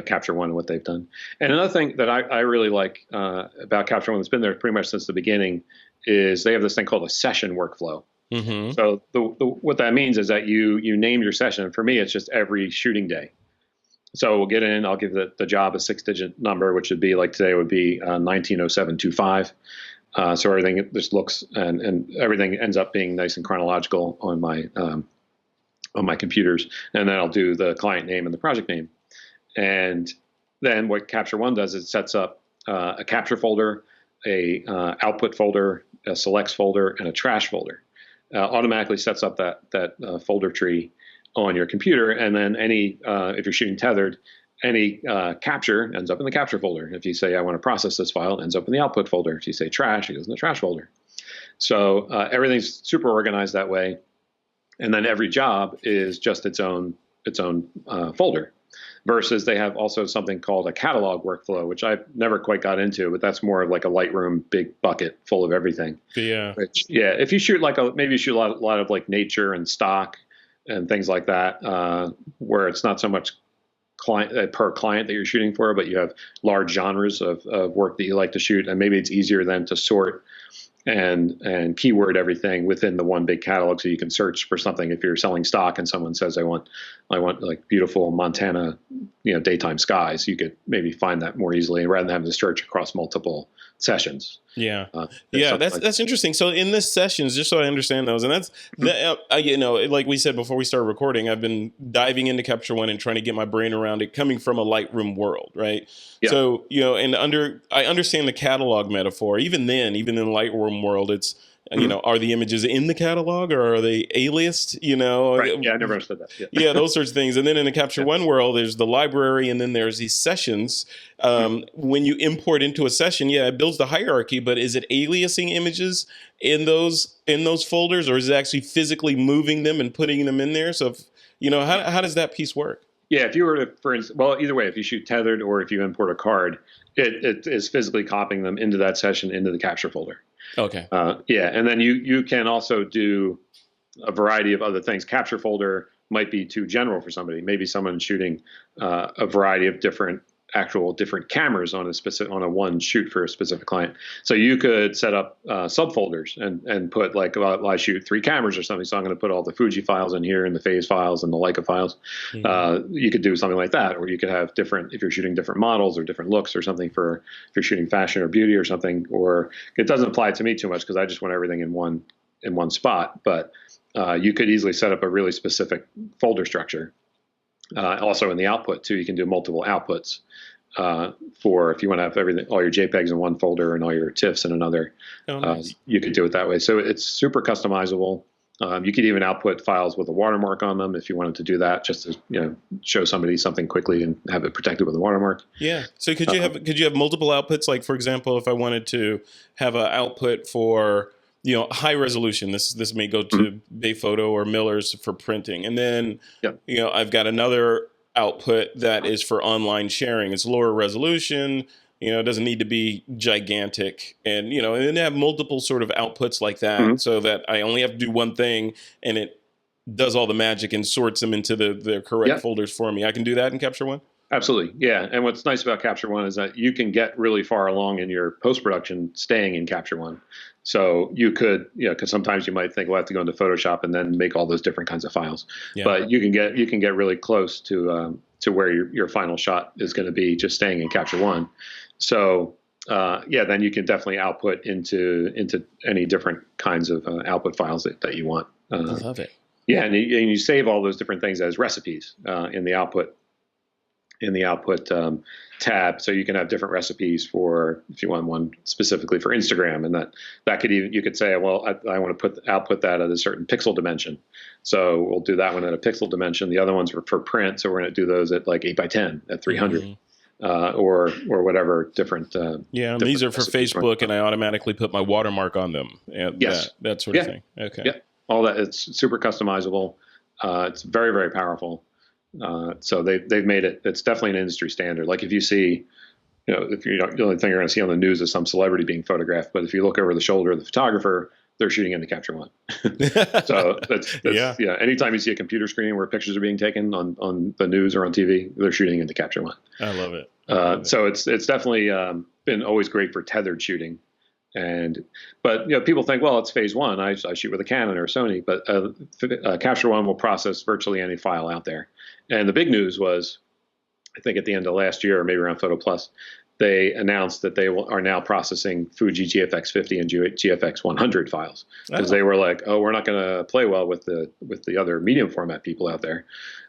Capture One and what they've done. And another thing that I really like about Capture One that's been there pretty much since the beginning is they have this thing called a session workflow. So what that means is that you name your session. For me, it's just every shooting day. So we'll get in, I'll give the job a 6-digit number, which would be like today would be 190725. So everything just looks and everything ends up being nice and chronological on my computers. And then I'll do the client name and the project name. And then what Capture One does is it sets up a capture folder, a output folder, a selects folder, and a trash folder. Automatically sets up that folder tree on your computer, and then if you're shooting tethered, any capture ends up in the capture folder. If you say I want to process this file, it ends up in the output folder. If you say trash, it goes in the trash folder. So everything's super organized that way, and then every job is just its own folder. Versus they have also something called a catalog workflow, which I've never quite got into, but that's more of like a Lightroom big bucket full of everything. Yeah. Which, if you shoot maybe you shoot a lot of like nature and stock and things like that, where it's not so much client per client that you're shooting for, but you have large genres of work that you like to shoot, and maybe it's easier then to sort and keyword everything within the one big catalog, so you can search for something. If you're selling stock and someone says I want like beautiful Montana daytime skies, you could maybe find that more easily rather than having to search across multiple sessions. That's interesting. So in this sessions, just so I understand those, and that's like we said before we started recording, I've been diving into Capture One and trying to get my brain around it, coming from a Lightroom world, right? Yeah. So I understand the catalog metaphor. Even in Lightroom world, it's are the images in the catalog or are they aliased? Right. Yeah, I never understood that. Yeah, those sorts of things. And then in the Capture One world, there's the library, and then there's these sessions. When you import into a session, it builds the hierarchy, but is it aliasing images in those folders, or is it actually physically moving them and putting them in there? So, how does that piece work? Yeah, if you were to, for instance, either way, if you shoot tethered or if you import a card, it is physically copying them into that session into the capture folder. Okay. And then you can also do a variety of other things. Capture folder might be too general for somebody. Maybe someone's shooting a variety of different cameras on a one shoot for a specific client. So you could set up subfolders and put like, well, I shoot 3 cameras or something, so I'm going to put all the Fuji files in here and the phase files and the Leica files. You could do something like that, or you could have if you're shooting different models or different looks or something if you're shooting fashion or beauty or something. Or it doesn't apply to me too much because I just want everything in one spot. But you could easily set up a really specific folder structure. Also in the output too, you can do multiple outputs for if you want to have all your JPEGs in one folder and all your TIFFs in another. Nice. You could do it that way. So it's super customizable. You could even output files with a watermark on them if you wanted to do that, just to show somebody something quickly and have it protected with a watermark. Yeah. So could you have multiple outputs? Like for example, if I wanted to have an output for high resolution. This may go to Bayphoto or Miller's for printing. And then, I've got another output that is for online sharing. It's lower resolution, it doesn't need to be gigantic. And, and then have multiple sort of outputs like that so that I only have to do one thing and it does all the magic and sorts them into the correct folders for me. I can do that in Capture One? Absolutely. Yeah. And what's nice about Capture One is that you can get really far along in your post-production staying in Capture One. So you could, because sometimes you might think, well, I have to go into Photoshop and then make all those different kinds of files. Yeah. But you can get really close to where your final shot is going to be just staying in Capture One. So then you can definitely output into any different kinds of output files that you want. I love it. Yeah, and you save all those different things as recipes in the output tab, so you can have different recipes for, if you want one specifically for Instagram, and that could even, you could say, well, I want to output that at a certain pixel dimension, so we'll do that one at a pixel dimension. The other ones were for print, so we're going to do those at like 8 by 10 at 300. Mm-hmm. Or whatever different. Yeah, these are for Facebook, and I automatically put my watermark on them. And yes, that sort of thing. Okay. Yeah, all that. It's super customizable. It's very, very powerful. So they've made it. It's definitely an industry standard. Like if you see, if you're the only thing you're going to see on the news is some celebrity being photographed, but if you look over the shoulder of the photographer, they're shooting into Capture One. So that's yeah. Anytime you see a computer screen where pictures are being taken on the news or on TV, they're shooting into Capture One. I love it. So it's definitely been always great for tethered shooting. But people think, well, it's phase one. I shoot with a Canon or a Sony, but Capture One will process virtually any file out there. And the big news was, I think at the end of last year, or maybe around Photo Plus, they announced that they are now processing Fuji GFX 50 and GFX 100 files, because they were like, oh, we're not going to play well with the other medium format people out there.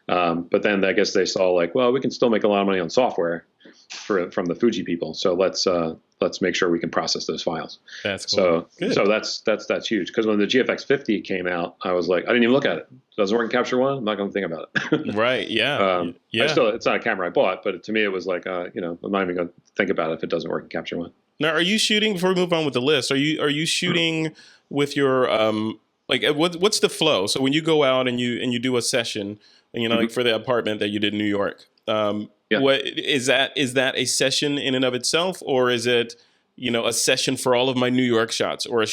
But then I guess they saw like, well, we can still make a lot of money on software from the Fuji people. So let's make sure we can process those files. That's cool. So that's huge. Because when the GFX 50 came out, I was like, I didn't even look at it. Doesn't work in Capture One. I'm not going to think about it. Right. Yeah. It's not a camera I bought, but to me it was like, I'm not even going to think about it if it doesn't work in Capture One. Now, are you shooting, before we move on with the list, are you shooting with your what's the flow? So when you go out and you do a session, and like for the apartment that you did in New York, what is that a session in and of itself, or is it a session for all of my New York shots, or a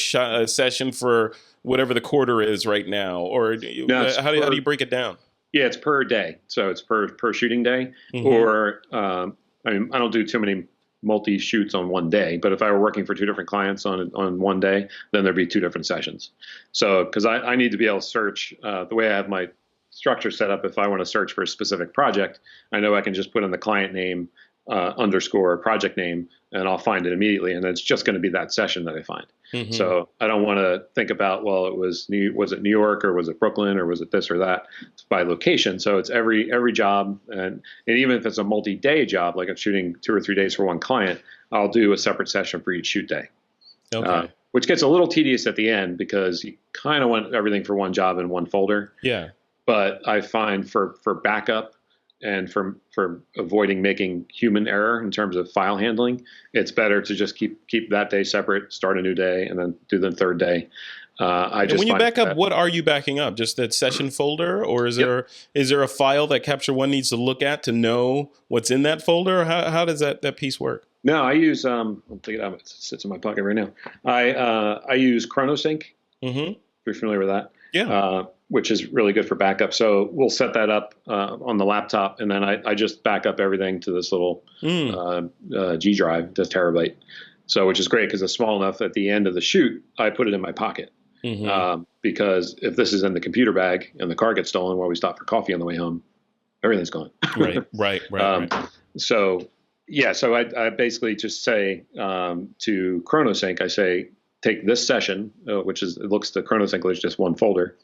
session for whatever the quarter is right now, or how do you break it down? Yeah, it's per day, so it's per shooting day. Mm-hmm. Or I don't do too many multi shoots on one day, but if I were working for two different clients on one day, then there'd be two different sessions. So because I need to be able to search the way I have my structure set up. If I want to search for a specific project, I know I can just put in the client name underscore project name, and I'll find it immediately. And it's just going to be that session that I find. Mm-hmm. So I don't want to think about, well, was it New York, or was it Brooklyn, or was it this or that? It's by location. So it's every job. And even if it's a multi-day job, like I'm shooting 2 or 3 days for one client, I'll do a separate session for each shoot day. Okay. Which gets a little tedious at the end, because you kind of want everything for one job in one folder. Yeah. But I find for backup and for avoiding making human error in terms of file handling, it's better to just keep that day separate, start a new day, and then do the third day. And when you back up, what are you backing up? Just that session folder, or is there a file that Capture One needs to look at to know what's in that folder? Or how does that piece work? No, I use I'll take it out. It sits in my pocket right now. I use ChronoSync. Mm-hmm. If you're familiar with that. Yeah. Which is really good for backup. So we'll set that up on the laptop, and then I just back up everything to this little G drive, this terabyte. So which is great, because it's small enough at the end of the shoot, I put it in my pocket. Mm-hmm. Because if this is in the computer bag and the car gets stolen while we stop for coffee on the way home, everything's gone. Right. So I basically just say to ChronoSync, I say, take this session, which is, it looks, the ChronoSync is just one folder.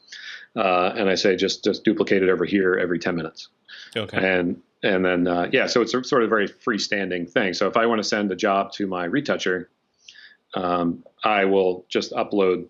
And I say, just duplicate it over here every 10 minutes. Okay. And then, so it's a sort of very freestanding thing. So if I want to send a job to my retoucher, I will just upload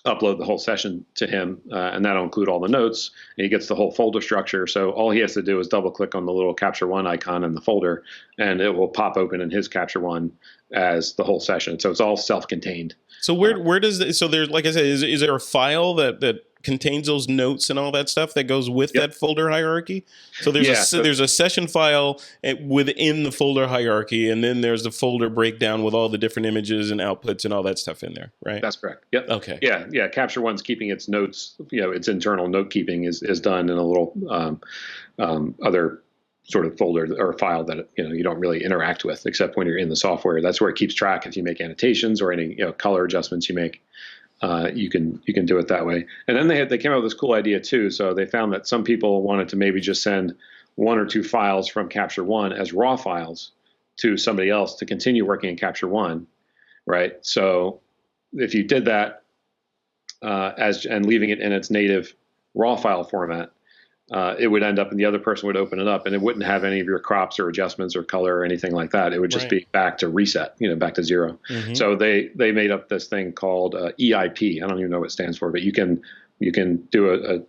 the whole session to him, and that'll include all the notes, and he gets the whole folder structure. So all he has to do is double click on the little Capture One icon in the folder, and it will pop open in his Capture One as the whole session. So it's all self-contained. So where does so there's, like I said, is there a file that contains those notes and all that stuff that goes with that folder hierarchy? So there's a session file within the folder hierarchy, and then there's the folder breakdown with all the different images and outputs and all that stuff in there, right? That's correct. Yep. Okay. Yeah. Capture One's keeping its notes. Its internal note keeping is done in a little other sort of folder or file that you don't really interact with, except when you're in the software. That's where it keeps track if you make annotations or any color adjustments you make. You can do it that way. And then they came up with this cool idea too. So they found that some people wanted to maybe just send 1 or 2 files from Capture One as raw files to somebody else to continue working in Capture One, right? So if you did that and leaving it in its native raw file format, it would end up, and the other person would open it up, and it wouldn't have any of your crops or adjustments or color or anything like that. It would just be back to reset, back to zero. So they made up this thing called EIP. I don't even know what it stands for, but you can do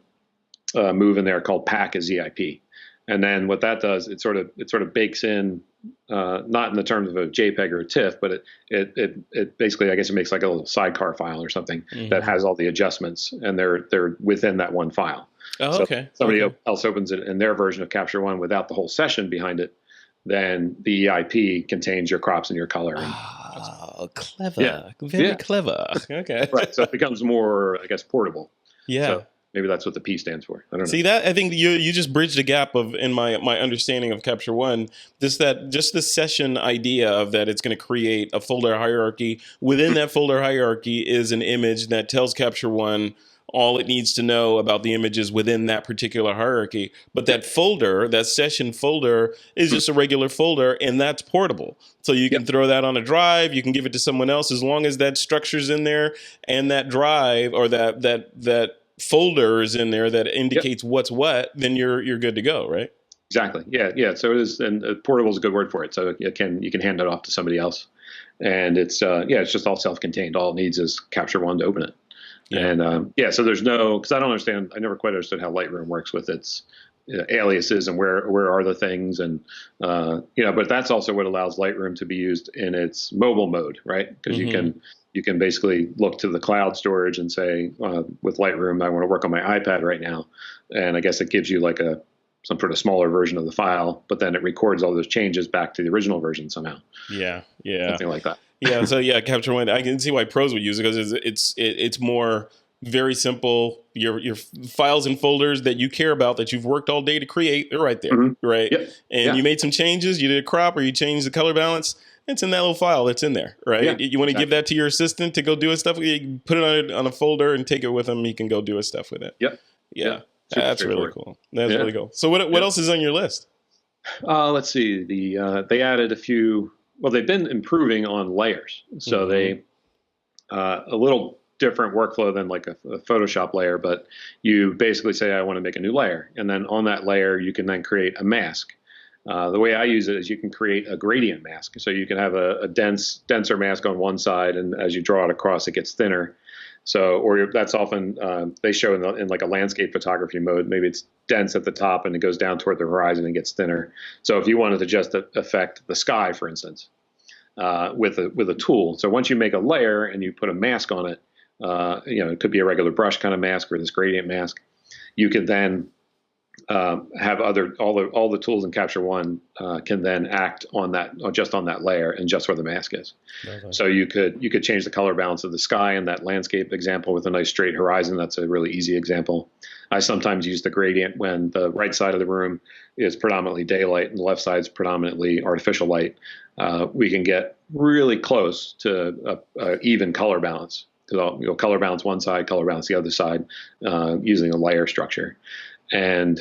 a move in there called pack as EIP. And then what that does, it sort of bakes in, not in the terms of a JPEG or a TIFF, but it basically, I guess it makes like a little sidecar file or something that has all the adjustments, and they're within that one file. Oh, okay. So somebody else opens it in their version of Capture One without the whole session behind it, then the EIP contains your crops and your color. Oh, clever. Very clever. Okay. Right. So it becomes more, I guess, portable. Yeah. So maybe that's what the P stands for. I don't know. See that? I think you just bridged a gap in my understanding of Capture One. Just the session idea of that it's going to create a folder hierarchy. Within that folder hierarchy is an image that tells Capture One all it needs to know about the images within that particular hierarchy. But that folder, that session folder, is just a regular folder, and that's portable. So you can throw that on a drive, you can give it to someone else, as long as that structure's in there and that drive or that folder is in there that indicates what's what, then you're good to go, right? Exactly. Yeah. So it is, and portable is a good word for it. So you can hand it off to somebody else, and it's just all self-contained. All it needs is Capture One to open it. Yeah. And so there's no, because I never quite understood how Lightroom works with its aliases and where are the things, and but that's also what allows Lightroom to be used in its mobile mode, right? Because you can basically look to the cloud storage and say, with Lightroom, I want to work on my iPad right now, and I guess it gives you like some sort of smaller version of the file, but then it records all those changes back to the original version somehow. Yeah, something like that. So Capture One, I can see why pros would use it, because it's more very simple. Your files and folders that you care about, that you've worked all day to create, they're right there, right? Yep. And you made some changes, you did a crop, or you changed the color balance. It's in that little file that's in there, right? Yeah, you want to give that to your assistant to go do his stuff. You can put it on a folder and take it with him. He can go do his stuff with it. Yep. Yeah. That's really cool. That's really cool. So what else is on your list? Let's see. They added a few. Well, they've been improving on layers. So they a little different workflow than like a Photoshop layer, but you basically say, I want to make a new layer. And then on that layer, you can then create a mask. The way I use it is you can create a gradient mask. So you can have a denser mask on one side, and as you draw it across, it gets thinner. So, or that's often, they show in like a landscape photography mode, maybe it's dense at the top and it goes down toward the horizon and gets thinner. So if you wanted to just affect the sky, for instance, with a tool. So once you make a layer and you put a mask on it, it could be a regular brush kind of mask or this gradient mask. You can then have all the tools in Capture One can then act on that, or just on that layer and just where the mask is. Okay. So you could change the color balance of the sky in that landscape example with a nice straight horizon. That's a really easy example. I sometimes use the gradient when the right side of the room is predominantly daylight and the left side is predominantly artificial light. We can get really close to a even color balance. So you'll color balance one side, color balance the other side, using a layer structure. And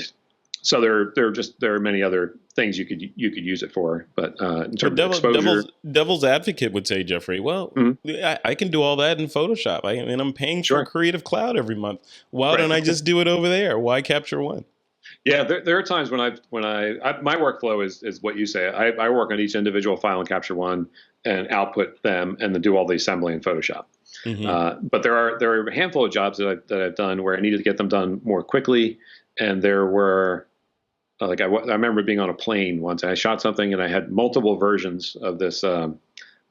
so there are many other things you could use it for, but in terms of exposure, devil's advocate would say, Jeffrey, well, I can do all that in Photoshop. And I'm paying for Creative Cloud every month. Why don't I just do it over there? Why Capture One? Yeah, there are times when my workflow is what you say. I work on each individual file in Capture One and output them and then do all the assembly in Photoshop. But there are a handful of jobs that I've done where I needed to get them done more quickly. And there were, I remember being on a plane once. And I shot something and I had multiple versions of this. I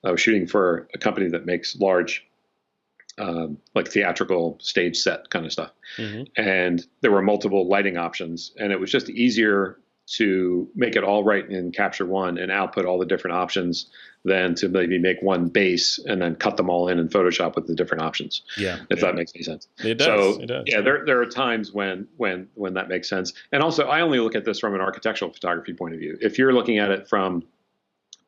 was shooting for a company that makes large, like theatrical stage set kind of stuff. And there were multiple lighting options. And it was just easier to make it all right in Capture One and output all the different options than to maybe make one base and then cut them all in Photoshop with the different options. If that makes any sense. It does. So it does. Yeah, there are times when that makes sense. And also I only look at this from an architectural photography point of view. If you're looking at it from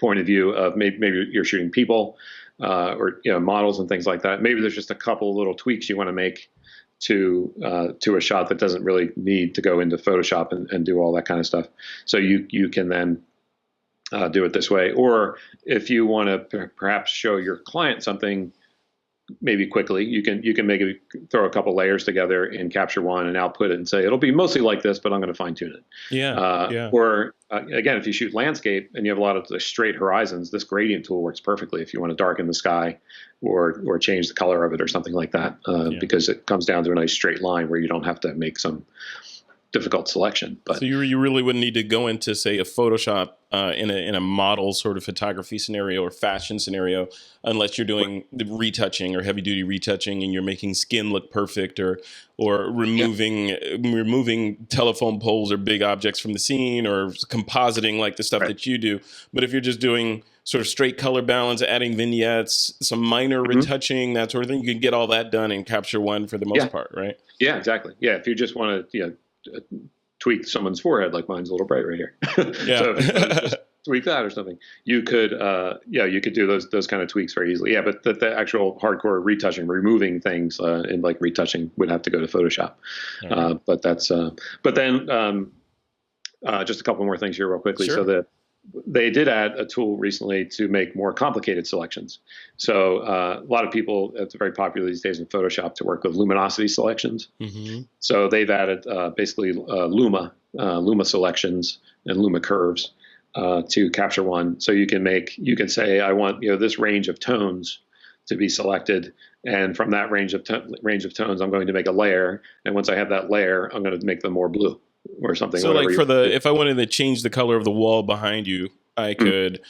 point of view of maybe you're shooting people or models and things like that, maybe there's just a couple little tweaks you want to make to a shot that doesn't really need to go into Photoshop and do all that kind of stuff. So you can then do it this way. Or if you want to perhaps show your client something maybe quickly, you can maybe throw a couple layers together in Capture One and output it and say it'll be mostly like this, but I'm going to fine tune it. Yeah. Or again, if you shoot landscape and you have a lot of the straight horizons, this gradient tool works perfectly if you want to darken the sky or change the color of it or something like that, because it comes down to a nice straight line where you don't have to make some difficult selection. But so you really wouldn't need to go into, say, a Photoshop in a model sort of photography scenario or fashion scenario, unless you're doing the retouching or heavy duty retouching and you're making skin look perfect, or removing telephone poles or big objects from the scene, or compositing like the stuff that you do. But if you're just doing sort of straight color balance, adding vignettes, some minor retouching, that sort of thing, you can get all that done in Capture One for the most part, right? Yeah, exactly. Yeah, if you just want to tweak someone's forehead, like mine's a little bright right here. Yeah. So if you just tweak that or something, you could you could do those kind of tweaks very easily. Yeah, but the actual hardcore retouching, removing things in like retouching would have to go to Photoshop. But that's but then just a couple more things here real quickly. Sure. So they did add a tool recently to make more complicated selections. So a lot of people, it's very popular these days in Photoshop to work with luminosity selections. So they've added basically Luma selections and Luma curves to Capture One. So you can say, I want this range of tones to be selected, and from that range of tones, I'm going to make a layer. And once I have that layer, I'm going to make them more blue or something. So like if I wanted to change the color of the wall behind you, I could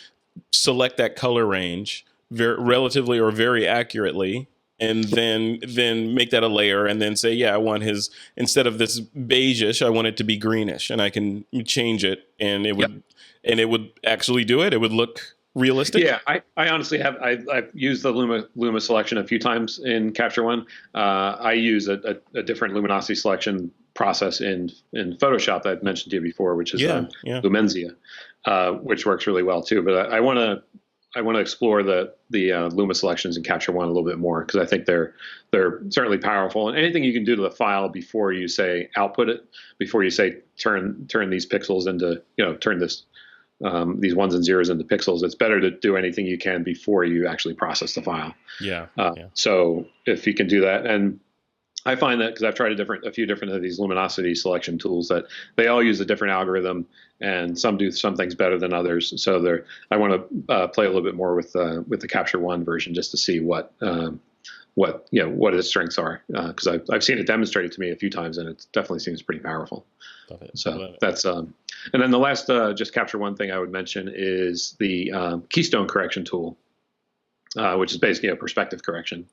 select that color range relatively or very accurately, and then make that a layer, and then say, I want his, instead of this beigeish, I want it to be greenish, and I can change it, and it would actually do it. It would look realistic. Yeah, I honestly I've used the Luma selection a few times in Capture One. I use a different luminosity selection process in Photoshop that I've mentioned to you before, which is Lumenzia, which works really well too. But I want to explore the Luma selections in Capture One a little bit more, because I think they're certainly powerful. And anything you can do to the file before you say output it, before you say turn these pixels into turn these ones and zeros into pixels, it's better to do anything you can before you actually process the file. So if you can do that, and I find that because I've tried a few different of these luminosity selection tools, that they all use a different algorithm, and some do some things better than others. So I want to play a little bit more with the Capture One version, just to see what its strengths are, because I've seen it demonstrated to me a few times, and it definitely seems pretty powerful. Love it. So that's and then the last just Capture One thing I would mention is the keystone correction tool, which is basically a perspective correction.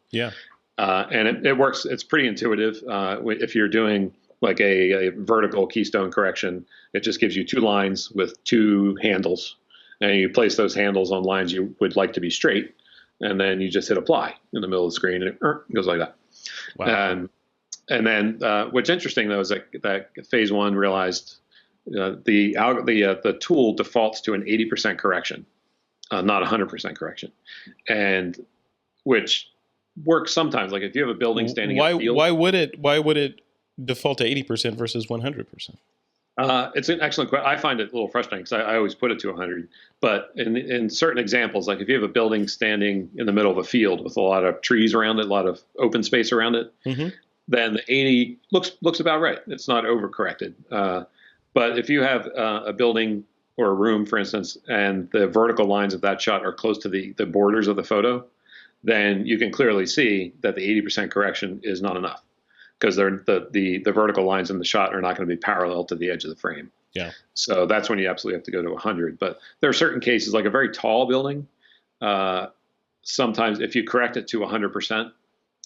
And it works. It's pretty intuitive. If you're doing like a vertical keystone correction, it just gives you two lines with two handles, and you place those handles on lines you would like to be straight, and then you just hit apply in the middle of the screen, and it goes like that. Wow. And then what's interesting though is that Phase One realized the tool defaults to an 80% correction, not 100% correction, and which works sometimes. Like if you have a building standing in a field. Why would it default to 80% versus 100%? It's an excellent question. I find it a little frustrating because I always put it to 100. But in certain examples, like if you have a building standing in the middle of a field with a lot of trees around it, a lot of open space around it, then the 80 looks about right. It's not overcorrected. But if you have a building or a room, for instance, and the vertical lines of that shot are close to the borders of the photo, then you can clearly see that the 80% correction is not enough, because the vertical lines in the shot are not going to be parallel to the edge of the frame. So that's when you absolutely have to go to 100. But there are certain cases, like a very tall building, sometimes if you correct it to 100%,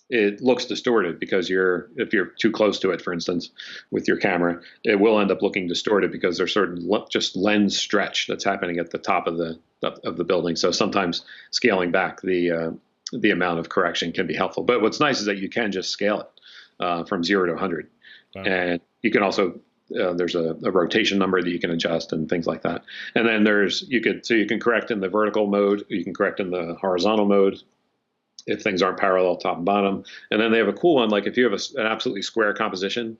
it looks distorted, because if you're too close to it, for instance, with your camera, it will end up looking distorted because there's certain just lens stretch that's happening at the top of the building. So sometimes scaling back the amount of correction can be helpful. But what's nice is that you can just scale it from 0 to 100. Wow. And you can also, there's a rotation number that you can adjust and things like that. And then you can correct in the vertical mode, you can correct in the horizontal mode if things aren't parallel top and bottom. And then they have a cool one, like if you have an absolutely square composition,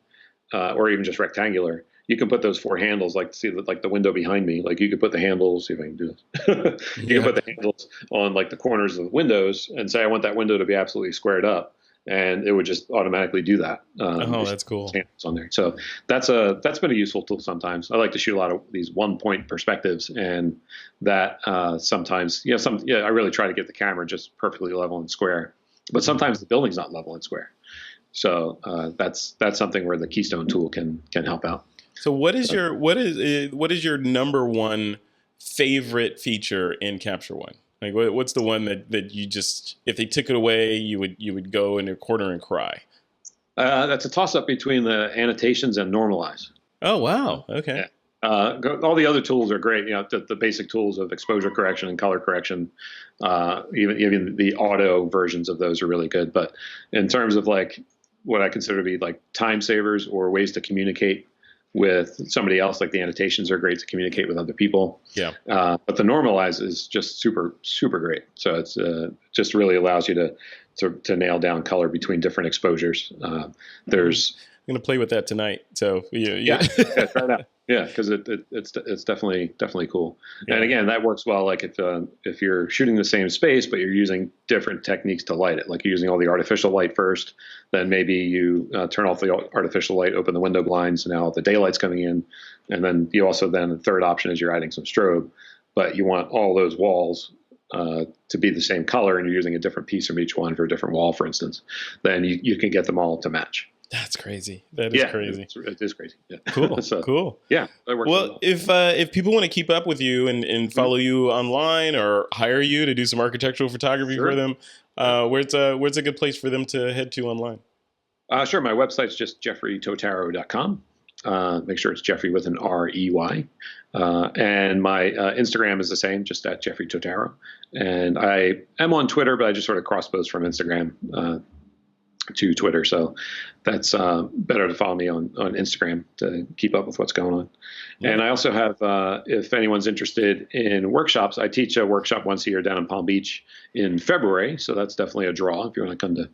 or even just rectangular, you can put those four handles, like see like the window behind me, like you could put the handles, see if I can do this. You can put the handles on like the corners of the windows and say, I want that window to be absolutely squared up. And it would just automatically do that. That's cool. On there. So that's been a useful tool sometimes. I like to shoot a lot of these 1-point perspectives, and that sometimes, I really try to get the camera just perfectly level and square. But sometimes the building's not level and square. So that's something where the Keystone tool can help out. So what is your number one favorite feature in Capture One? Like, what's the one that you just, if they took it away, you would go in a corner and cry? That's a toss-up between the annotations and Normalize. Oh, wow. Okay. Yeah. All the other tools are great. The basic tools of exposure correction and color correction, even the auto versions of those are really good. But in terms of like what I consider to be like time savers or ways to communicate with somebody else, like the annotations are great to communicate with other people. Yeah. But the Normalize is just super, super great. So it's just really allows you to nail down color between different exposures. I'm going to play with that tonight. So yeah, try it out. Yeah, because it's definitely cool. Yeah. And again, that works well. Like if you're shooting the same space, but you're using different techniques to light it, like you're using all the artificial light first, then maybe you turn off the artificial light, open the window blinds, and now the daylight's coming in, and then you also the third option is you're adding some strobe, but you want all those walls to be the same color, and you're using a different piece from each one for a different wall, for instance. Then you can get them all to match. That's crazy. That is crazy. It is crazy. Yeah. Cool. Cool. Yeah, that works. Well, if people want to keep up with you and follow you online or hire you to do some architectural photography for them, where's a good place for them to head to online? Sure. My website's just jeffreytotaro.com. Make sure it's Jeffrey with an R-E-Y. And my Instagram is the same, just at Jeffrey Totaro. And I am on Twitter, but I just sort of cross post from Instagram to Twitter. So that's better to follow me on Instagram to keep up with what's going on. Yeah. And I also have, if anyone's interested in workshops, I teach a workshop once a year down in Palm Beach in February. So that's definitely a draw if you want to come to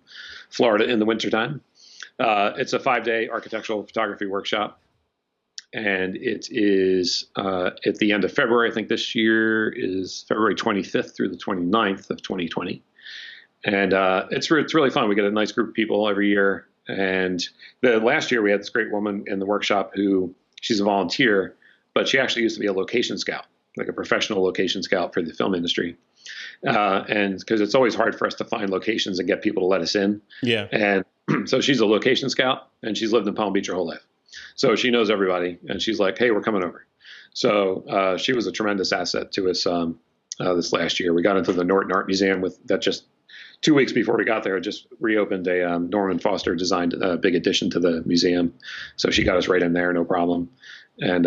Florida in the wintertime. It's a 5-day architectural photography workshop. And it is at the end of February. I think this year is February 25th through the 29th of 2020. And it's really fun. We get a nice group of people every year. And the last year we had this great woman in the workshop who she's a volunteer, but she actually used to be a location scout, like a professional location scout for the film industry. And because it's always hard for us to find locations and get people to let us in. Yeah. And so she's a location scout, and she's lived in Palm Beach her whole life. So she knows everybody, and she's like, hey, we're coming over. So she was a tremendous asset to us this last year. We got into the Norton Art Museum with that just 2 weeks before we got there, just reopened a Norman Foster designed big addition to the museum. So she got us right in there, no problem. And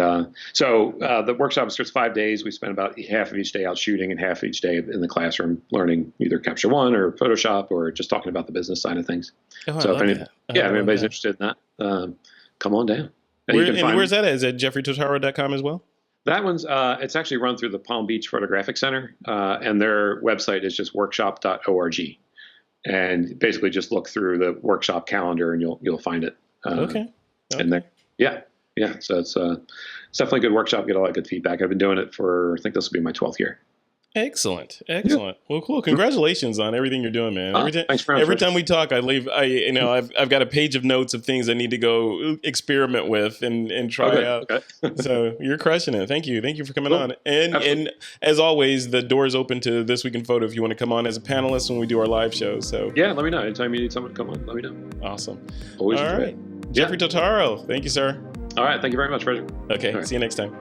so the workshop starts 5 days. We spend about half of each day out shooting and half of each day in the classroom learning either Capture One or Photoshop or just talking about the business side of things. Oh, so if anybody's interested in that, come on down. Where's that at? Is it jeffreytotaro.com as well? That one's it's actually run through the Palm Beach Photographic Center, and their website is just workshop.org. And basically just look through the workshop calendar and you'll find it. Okay. And there, yeah. So it's definitely a good workshop. Get a lot of good feedback. I've been doing it for, I think this will be my 12th year. Excellent. Yeah. Well, cool. Congratulations on everything you're doing, man. Thanks every time we talk, I've got a page of notes of things I need to go experiment with and try out. Okay. So you're crushing it. Thank you for coming on. And as always, the door is open to This Week in Photo if you want to come on as a panelist when we do our live shows. So yeah, let me know. Anytime you need someone to come on, let me know. Awesome. Always all right. Jeffrey Totaro. Thank you, sir. All right. Thank you very much, Frederick. Okay. Right. See you next time.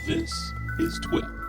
This is TWiP.